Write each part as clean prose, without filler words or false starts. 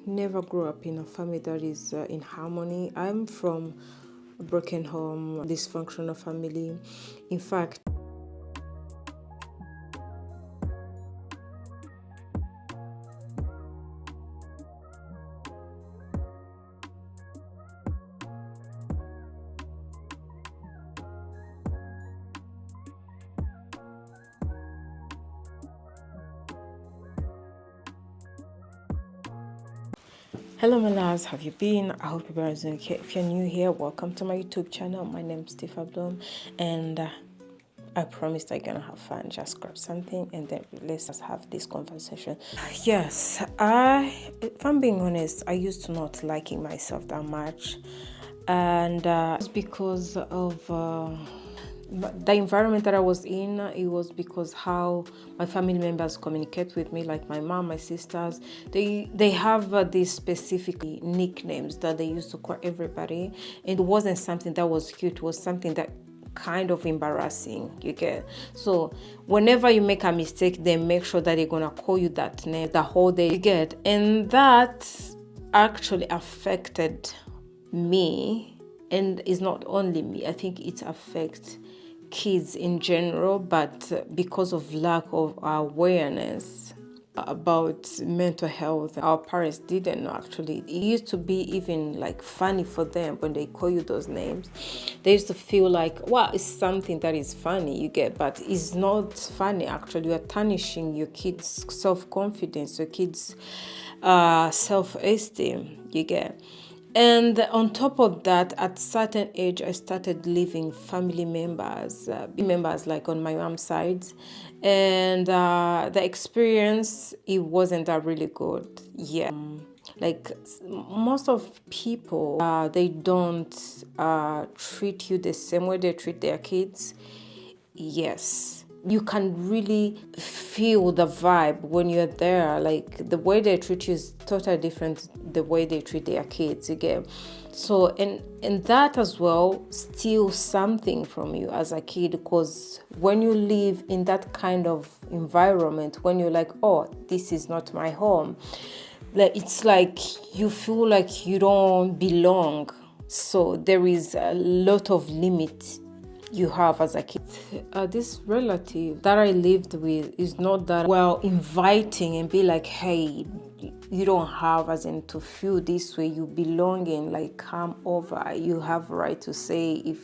never grew up in a family that is in harmony. I'm from a broken home, dysfunctional family. In fact, hello my loves, how have you been? I hope you guys are okay. If you're new here, welcome to my YouTube channel. My name is Tifa Bloom, and I promised I'm gonna have fun. Just grab something and then let's just have this conversation. Yes, if I'm being honest, I used to not liking myself that much, and it's because of the environment that I was in. It was because how my family members communicate with me, like my mom, my sisters. They have these specific nicknames that they used to call everybody, and it wasn't something that was cute. It was something that kind of embarrassing, you get. So whenever you make a mistake, they make sure that they're gonna call you that name the whole day, you get. And that actually affected me, and it's not only me. I think it affects kids in general, but because of lack of awareness about mental health, our parents didn't know. Actually, it used to be even like funny for them when they call you those names. They used to feel like, wow, it's something that is funny, you get, but it's not funny. Actually, you are tarnishing your kids' self-confidence, your kids' self-esteem, you get. And on top of that, at certain age, I started leaving family members, like on my mom's side, and the experience, it wasn't that really good. Yeah, like most of people, they don't treat you the same way they treat their kids. Yes, you can really feel the vibe when you're there. Like the way they treat you is totally different the way they treat their kids, you get. So and that as well steals something from you as a kid, because when you live in that kind of environment, when you're like, oh, this is not my home, like it's like you feel like you don't belong. So there is a lot of limit you have as a kid. This relative that I lived with is not that well inviting and be like, hey, you don't have as in to feel this way, you belong in, like come over, you have a right to say if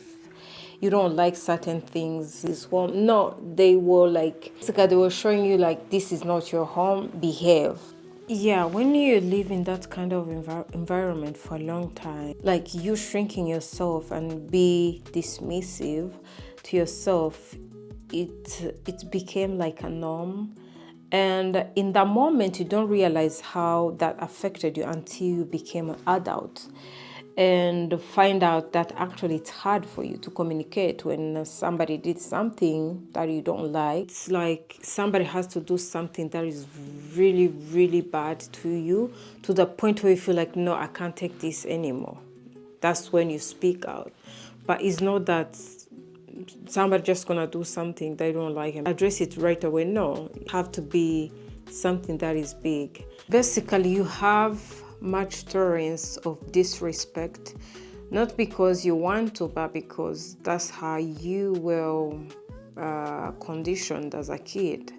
you don't like certain things. This home, no, they were like, they were showing you like this is not your home, behave. Yeah, when you live in that kind of environment for a long time, like you shrinking yourself and be dismissive to yourself, it became like a norm. And in that moment, you don't realize how that affected you until you became an adult and find out that actually it's hard for you to communicate when somebody did something that you don't like. It's like somebody has to do something that is really, really bad to you, to the point where you feel like, no, I can't take this anymore. That's when you speak out. But it's not that somebody just gonna do something they don't like and address it right away. No, it have to be something that is big. Basically, you have much tolerance of disrespect, not because you want to, but because that's how you were conditioned as a kid.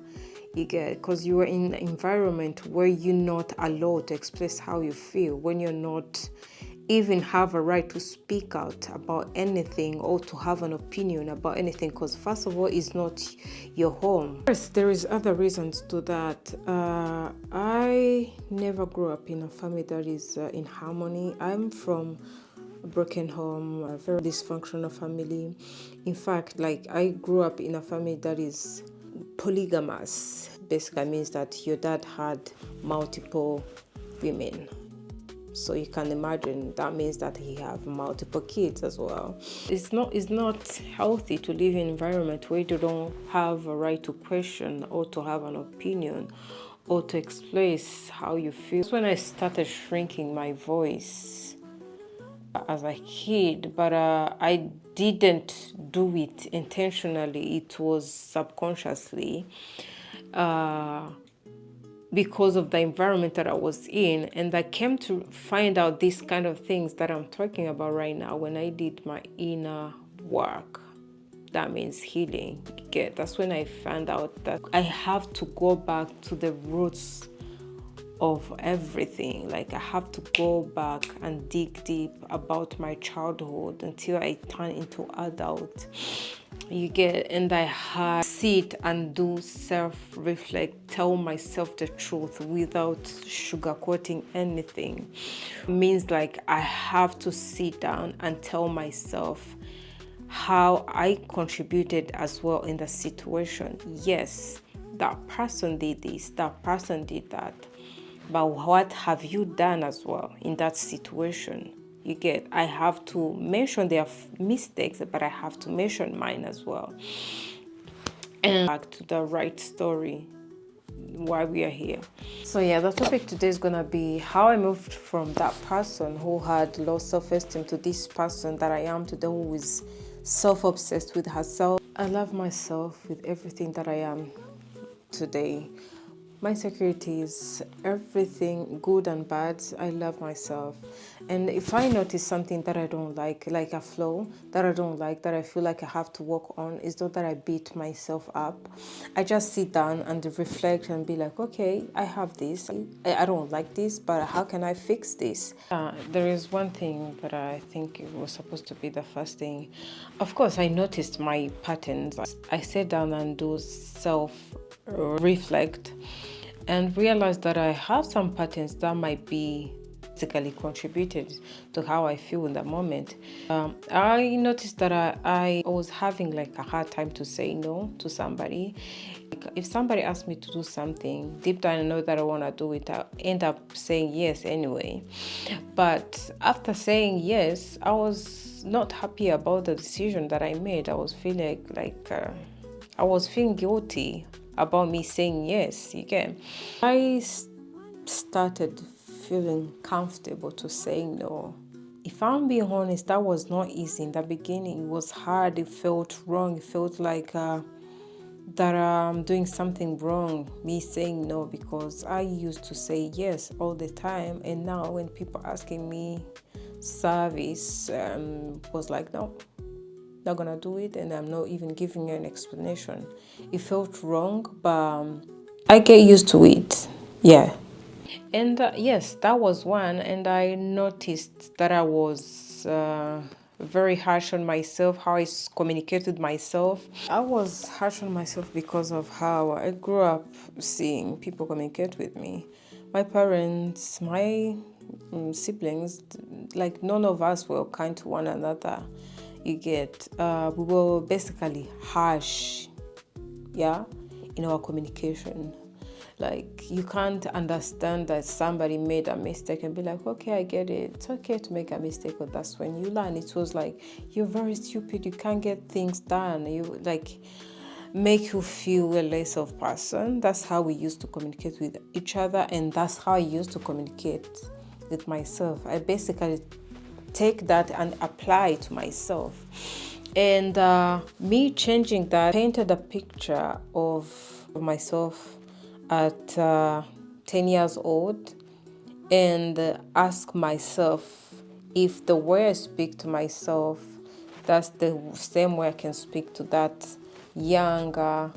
You get, because you were in an environment where you're not allowed to express how you feel, when you're not even have a right to speak out about anything or to have an opinion about anything, because first of all, it's not your home. Yes, there is other reasons to that. I never grew up in a family that is in harmony. I'm from a broken home, a very dysfunctional family. In fact, like I grew up in a family that is polygamous. Basically means that your dad had multiple women. So you can imagine that means that he have multiple kids as well. It's not healthy to live in an environment where you don't have a right to question or to have an opinion or to express how you feel. That's when I started shrinking my voice as a kid, but I didn't do it intentionally. It was subconsciously. because of the environment that I was in. And I came to find out these kind of things that I'm talking about right now when I did my inner work. That means healing. Okay, that's when I found out that I have to go back to the roots of everything. Like, I have to go back and dig deep about my childhood until I turn into adult. You get, and I had to sit and do self-reflect, tell myself the truth without sugarcoating anything. It means like I have to sit down and tell myself how I contributed as well in the situation. Yes, that person did this, that person did that. But what have you done as well in that situation? You get, I have to mention their mistakes, but I have to mention mine as well. And back to the right story, why we are here. So yeah, the topic today is gonna be how I moved from that person who had low self-esteem to this person that I am today, who is self-obsessed with herself. I love myself with everything that I am today. My insecurities, everything good and bad, I love myself. And if I notice something that I don't like a flaw that I don't like, that I feel like I have to work on, it's not that I beat myself up. I just sit down and reflect and be like, okay, I have this. I don't like this, but how can I fix this? There is one thing that I think it was supposed to be the first thing. Of course, I noticed my patterns. I sat down and do self-reflect and realized that I have some patterns that might be basically contributed to how I feel in that moment. I noticed that I was having like a hard time to say no to somebody. If somebody asked me to do something, deep down I know that I want to do it, I end up saying yes anyway. But after saying yes, I was not happy about the decision that I made. I was feeling like I was feeling guilty about me saying yes. You get, I started feeling comfortable to saying no. If I'm being honest, that was not easy in the beginning. It was hard. It felt wrong. It felt like that I'm doing something wrong, me saying no, because I used to say yes all the time. And now when people asking me service, was like, no, not gonna do it, and I'm not even giving you an explanation. It felt wrong, but I get used to it. Yeah. And yes, that was one. And I noticed that I was very harsh on myself, how I communicated myself. I was harsh on myself because of how I grew up seeing people communicate with me. My parents, my siblings, like none of us were kind to one another. You get, we were basically harsh, yeah, in our communication. Like, you can't understand that somebody made a mistake and be like, okay, I get it. It's okay to make a mistake, but that's when you learn. It was like, you're very stupid. You can't get things done. You like make you feel a less of person. That's how we used to communicate with each other, and that's how I used to communicate with myself. I basically take that and apply it to myself. And me changing that painted a picture of myself at 10 years old, and ask myself if the way I speak to myself, that's the same way I can speak to that younger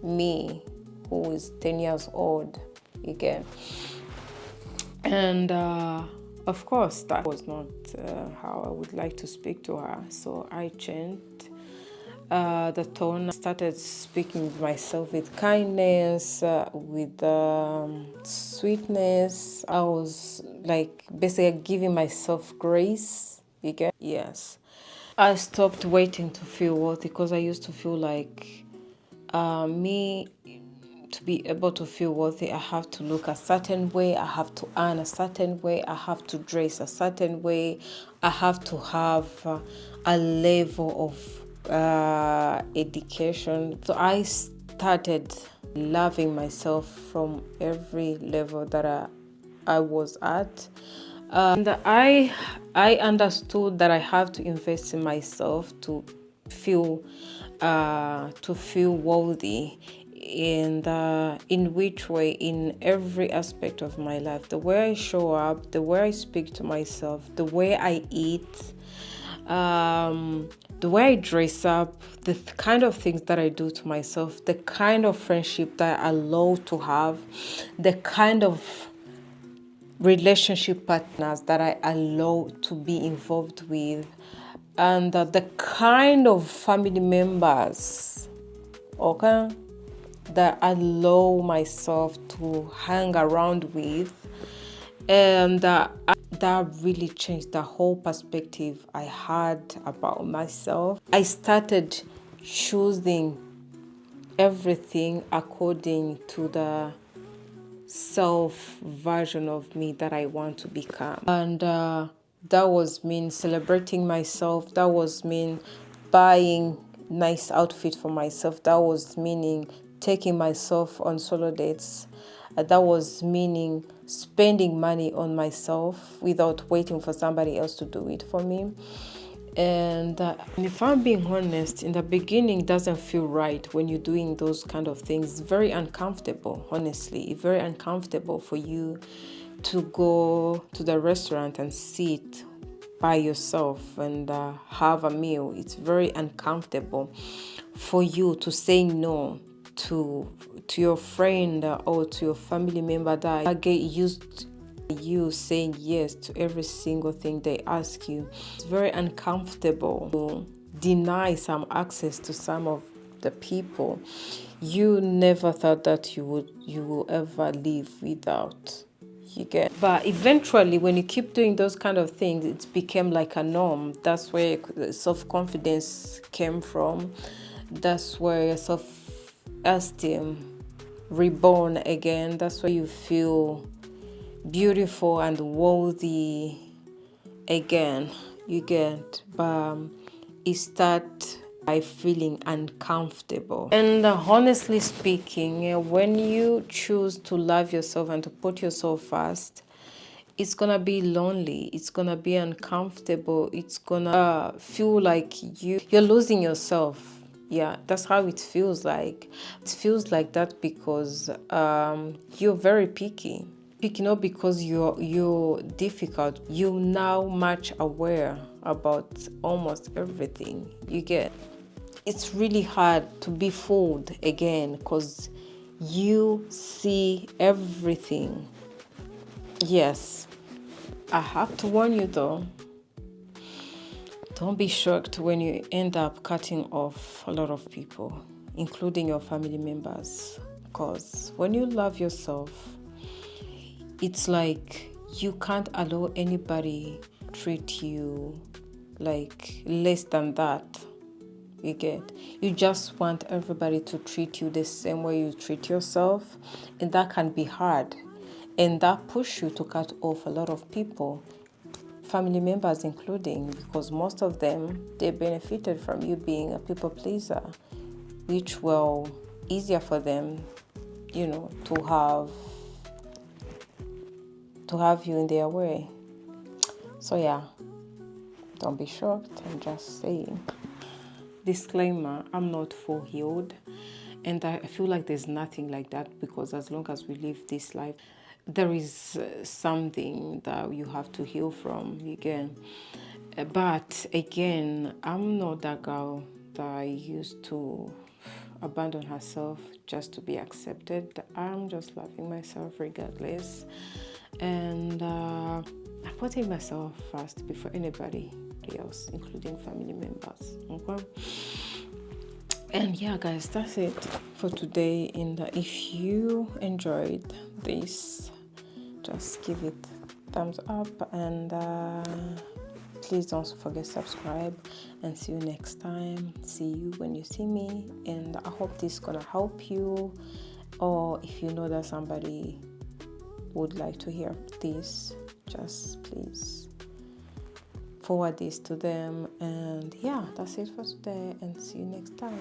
me who is 10 years old again. And of course, that was not how I would like to speak to her. So I changed the tone. I started speaking with myself with kindness, with sweetness. I was like basically giving myself grace. You get? Yes. I stopped waiting to feel worthy, because I used to feel like me, to be able to feel worthy, I have to look a certain way, I have to earn a certain way, I have to dress a certain way, I have to have a level of education. So I started loving myself from every level that I was at. And I understood that I have to invest in myself to feel worthy. in which way? In every aspect of my life. The way I show up, the way I speak to myself, the way I eat, the way I dress up, the kind of things that I do to myself, the kind of friendship that I allow to have, the kind of relationship partners that I allow to be involved with, and the kind of family members, okay, that I allow myself to hang around with. And that really changed the whole perspective I had about myself. I started choosing everything according to the self version of me that I want to become. And that was mean celebrating myself. That was mean buying nice outfit for myself. That was meaning taking myself on solo dates. That was meaning spending money on myself without waiting for somebody else to do it for me. And if I'm being honest, in the beginning it doesn't feel right when you're doing those kind of things. It's very uncomfortable, honestly. It's very uncomfortable for you to go to the restaurant and sit by yourself and have a meal. It's very uncomfortable for you to say no to your friend or to your family member that get used you saying yes to every single thing they ask you. It's very uncomfortable to deny some access to some of the people you never thought that you will ever live without. You get, but eventually when you keep doing those kind of things, it became like a norm. That's where self-confidence came from. That's where self-esteem reborn again. That's where you feel beautiful and worthy again. You get, but it start by feeling uncomfortable. And honestly speaking, when you choose to love yourself and to put yourself first, it's gonna be lonely, it's gonna be uncomfortable, it's gonna feel like you're losing yourself. Yeah, that's how it feels like. It feels like that because you're very picky. Not because you're difficult. You're now much aware about almost everything. You get, it's really hard to be fooled again because you see everything. Yes, I have to warn you though, don't be shocked when you end up cutting off a lot of people, including your family members, because when you love yourself, it's like you can't allow anybody treat you like less than that. You get, you just want everybody to treat you the same way you treat yourself, and that can be hard, and that push you to cut off a lot of people, family members including, because most of them, they benefited from you being a people pleaser, which will easier for them, to have you in their way. So yeah, don't be shocked. I'm just saying. Disclaimer, I'm not full healed, and I feel like there's nothing like that, because as long as we live this life, there is something that you have to heal from again. But again, I'm not that girl that used to abandon herself just to be accepted. I'm just loving myself regardless, and I'm putting myself first before anybody else, including family members. Okay. And yeah, guys, that's it for today. And if you enjoyed this, just give it thumbs up, and please don't forget subscribe, and see you next time. See you when you see me, and I hope this is gonna help you, or if you know that somebody would like to hear this, just please forward this to them. And yeah, that's it for today, and see you next time.